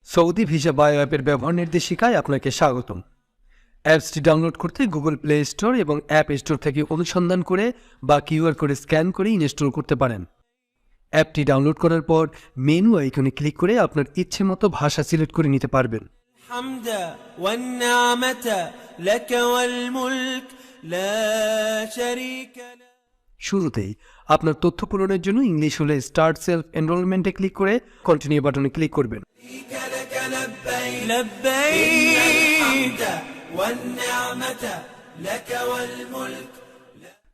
Saudi visa bio অ্যাপের ব্যবহার নির্দেশিকায় আপনাকে স্বাগতম। অ্যাপসটি ডাউনলোড করতে গুগল প্লে স্টোর এবং অ্যাপ স্টোর থেকে অনুসন্ধান করে বা কিউআর কোডে স্ক্যান করে ইনস্টল করতে পারেন। অ্যাপটি ডাউনলোড করার পর মেনু আইকনে ক্লিক করে আপনার ইচ্ছে মতো ভাষা সিলেক্ট করে নিতে পারবেন। শুরুতেই আপনার তথ্য পূরণের জন্য ইংলিশ হলে স্টার্ট সেলফ এনরোলমেন্টে ক্লিক করে কন্টিনিউ বাটনে ক্লিক করবেন।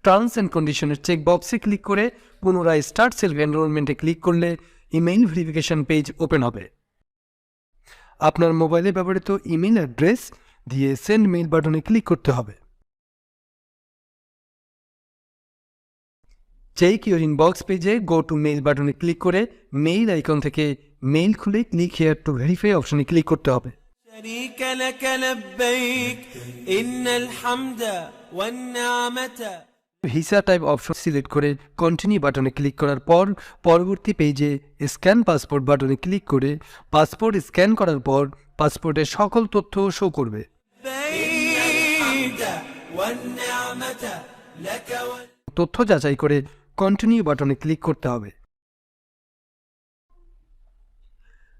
টার্মস অ্যান্ড কন্ডিশনের চেক বক্সে ক্লিক করে পুনরায় স্টার্ট সেলফ এনরোলমেন্টে ক্লিক করলে ইমেইল ভেরিফিকেশন পেজ ওপেন হবে। আপনার মোবাইলে ব্যবহৃত ইমেইল অ্যাড্রেস দিয়ে সেন্ড মেইল বাটনে ক্লিক করতে হবে। চেক ইউর ইনবক্স পেজে গো টু মেইল বাটনে ক্লিক করে মেইল আইকন থেকে মেইল খুলে ক্লিক হিয়ার টু ভেরিফাই অপশনে ক্লিক করতে হবে। ভিসা টাইপ অপশন সিলেক্ট করে কন্টিনিউ বাটনে ক্লিক করার পর পরবর্তী পেজে স্ক্যান পাসপোর্ট বাটনে ক্লিক করে পাসপোর্ট স্ক্যান করার পর পাসপোর্টের সকল তথ্য শো করবে। তথ্য যাচাই করে কন্টিনিউ বাটনে ক্লিক করতে হবে।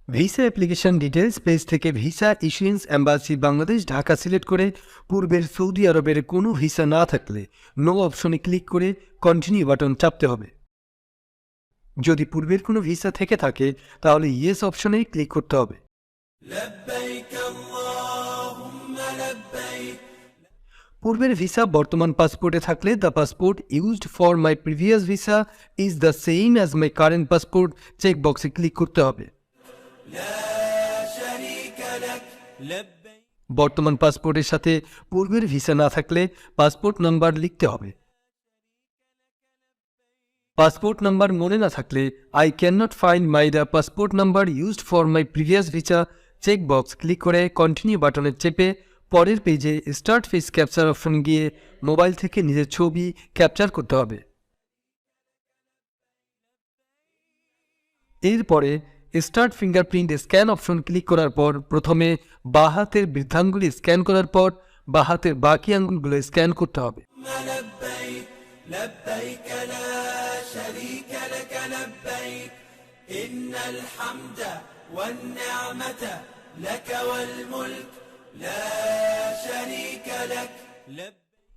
ভিসা অ্যাপ্লিকেশন ডিটেলস পেজ থেকে visa issuance embassy Bangladesh Dhaka select করে পূর্বের সৌদি আরবের কোনো ভিসা না থাকলে নো অপশনে ক্লিক করে কন্টিনিউ বাটন চাপতে হবে। যদি পূর্বের কোনো ভিসা থেকে থাকে তাহলে ইয়েস অপশনে ক্লিক করতে হবে। পূর্বের ভিসা বর্তমান পাসপোর্টে থাকলে the passport used for my previous visa is the same as my current passport check বক্সে ক্লিক করতে হবে। বর্তমান পাসপোর্টের সাথে পূর্বের ভিসা না থাকলে পাসপোর্ট নাম্বার লিখতে হবে। পাসপোর্ট নাম্বার মনে না থাকলে I can not find my the passport number used for my previous visa check box click করে কন্টিনিউ বাটনে চেপে পরের পেজে স্টার্ট ফেস ক্যাপচার অপশন গিয়ে মোবাইল থেকে নিজের ছবি ক্যাপচার করতে হবে। এরপরে start fingerprint scan option click করার পর প্রথমে বাঁ হাতের বৃদ্ধাঙ্গুলি স্ক্যান করার পর বাঁ হাতের বাকি আঙ্গুলগুলো স্ক্যান করতে হবে।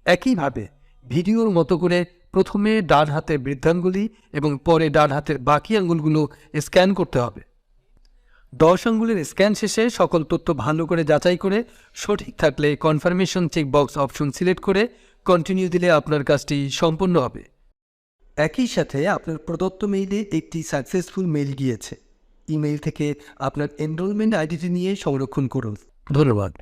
একইভাবে ভিডিওর মতো করে প্রথমে ডান হাতের বৃদ্ধাঙ্গুলি এবং পরে ডান হাতের বাকি আঙ্গুলগুলো স্ক্যান করতে হবে। 10 আঙ্গুলের স্ক্যান শেষে সকল তথ্য ভালো করে যাচাই করে সঠিক থাকলে confirmation check box option select করে কন্টিনিউ দিলে আপনার কাজটি সম্পন্ন হবে। একই সাথে আপনার প্রদত্ত মেইলে একটি সাকসেসফুল মেইল গিয়েছে। ইমেইল থেকে আপনার এনরোলমেন্ট আইডিটি নিয়ে সংরক্ষণ করুন। ধন্যবাদ।